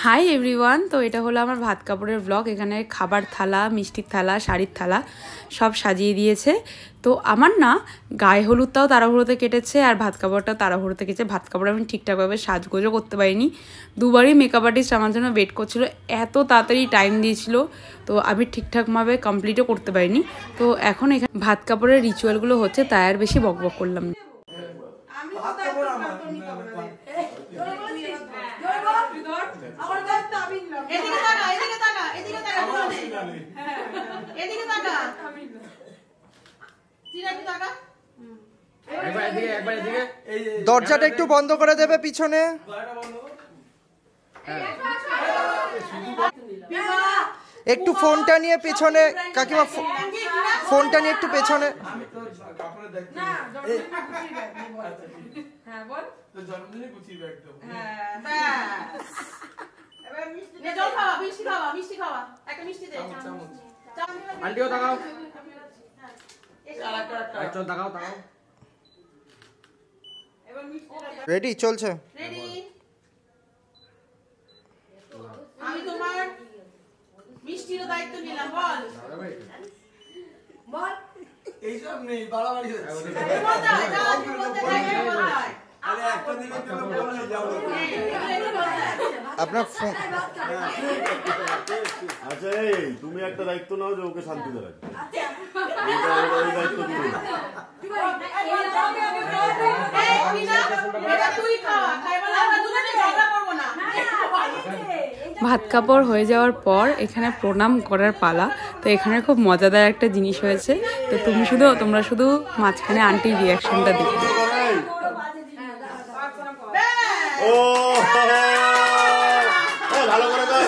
Hi everyone, তো এটা হলো আমার ভাত কাপড়ের ব্লগ। এখানে খাবার থালা, মিষ্টির থালা, শাড়ির থালা সব সাজিয়ে দিয়েছে। তো আমার না গায়ে হলুদটাও তাড়াহুড়োতে কেটেছে আর ভাত কাপড়টাও তাড়াহুড়োতে কেটেছে। ভাত কাপড় আমি ঠিকঠাকভাবে সাজগোজও করতে পারিনি। দুবারই মেকআপ আর্টিস্ট আমার জন্য ওয়েট করছিল, এত তাড়াতাড়ি টাইম দিয়েছিল, তো আমি ঠিকঠাকভাবে কমপ্লিটও করতে পারিনি। তো এখন এখানে ভাত কাপড়ের রিচুয়ালগুলো হচ্ছে, তাই আর বেশি বকবক করলাম না। দরজাটা একটু বন্ধ করে দেবে পিছনে। একটু ফোনটা নিয়ে পেছনে কাকিমা, ফোনটা নিয়ে একটু পেছনে। রেডি চলছে। আমি তোমার মিষ্টির দায়িত্ব নিলাম। বল এইসব নেই, বাড়াবাড়ি হচ্ছে। আপনার ফোন। আচ্ছা এই তুমি একটা দায়িত্ব নাও যে ওকে শান্তিতে রাখবে। এই দায়িত্ব তুমি নাও। ভাত কাপড় হয়ে যাওয়ার পর এখানে প্রণাম করার পালা। তো এখানে খুব মজাদার একটা জিনিস হয়েছে, তো তোমরা শুধু মাঝখানে আন্টির রিয়াকশনটা দেখবে। ও ভালো করে দাও।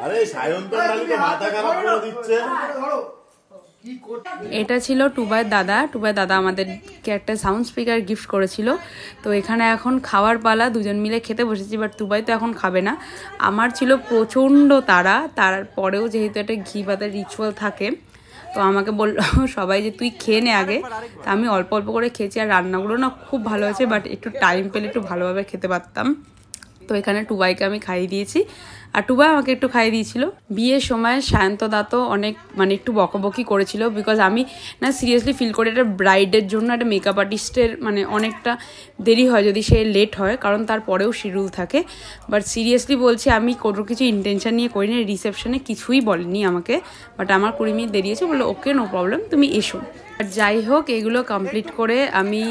আরে সায়ন্তন ডালি তো মাথা খারাপ করে দিচ্ছে। এটা ছিল টুবাইয়ের দাদা আমাদেরকে একটা সাউন্ড স্পিকার গিফট করেছিল। তো এখানে এখন খাওয়ার পালা, দুজন মিলে খেতে বসেছি, বাট টুবাই তো এখন খাবে না। আমার ছিল প্রচণ্ড তারপরেও যেহেতু একটা ঘি ভাতের রিচুয়াল থাকে, তো আমাকে বললো সবাই যে তুই খেয়ে নে আগে। তা আমি অল্প অল্প করে খেয়েছি, আর রান্নাগুলো না খুব ভালো হয়েছে, বাট একটু টাইম পেলে একটু ভালোভাবে খেতে পারতাম। তো এখানে টুবাইকে আমি খাইয়ে দিয়েছি, আর টুবাই আমাকে একটু খাইয়ে দিয়েছিল। বিয়ের সময় সায়ন্তদা তো অনেক একটু বকবকি করেছিল, বিকজ আমি না সিরিয়াসলি ফিল করি এটা ব্রাইডের জন্য একটা মেকআপ আর্টিস্টের অনেকটা দেরি হয় যদি সে লেট হয়, কারণ তারপরেও শিডিউল থাকে। বাট সিরিয়াসলি বলছি, আমি কোনো কিছু ইন্টেনশন নিয়ে করিনি। রিসেপশনে কিছুই বলেনি আমাকে, বাট আমার 20 মিনিট দেরি আছে, বললো ওকে নো প্রবলেম, তুমি এসো। আর যাই হোক, এগুলো কমপ্লিট করে আমি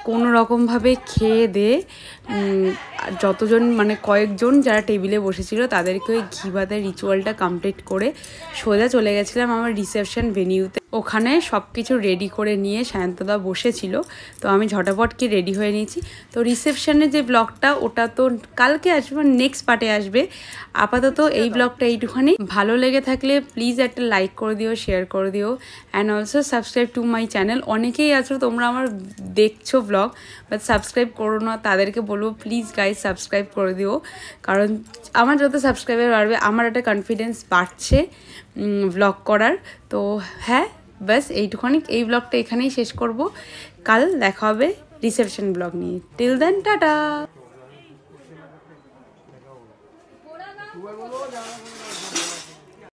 কোনো রকমভাবে খেয়ে দিয়ে যতজন কয়েকজন যারা টেবিলে বসেছিল তাদেরকে ওই ঘি ভাতের রিচুয়ালটা কমপ্লিট করে সোজা চলে গেছিলাম আমার রিসেপশন ভেনিউতে। ওখানে সব কিছু রেডি করে নিয়ে সায়ন্তদা বসেছিল, তো আমি ঝটাপটকে রেডি হয়ে নিয়েছি। তো রিসেপশনের যে ব্লগটা ওটা তো কালকে আসবে, নেক্সট পার্টে আসবে। আপাতত এই ব্লগটা এইটুখানি। ভালো লেগে থাকলে প্লিজ একটা লাইক করে দিও, শেয়ার করে দিও, and also subscribe to my channel. অনেকেই আছো তোমরা আমার দেখছো ব্লগ, বাট সাবস্ক্রাইব করো না, তাদেরকে বলবো প্লিজ গাইজ সাবস্ক্রাইব করে দিও, কারণ আমার যত সাবস্ক্রাইবার বাড়বে আমার একটা কনফিডেন্স বাড়ছে ব্লগ করার। তো হ্যাঁ, ব্যাস এইটুখানি। এই ব্লগটা এখানেই শেষ করব। কাল দেখা হবে রিসেপশন ব্লগ নিয়ে। Till then, tata.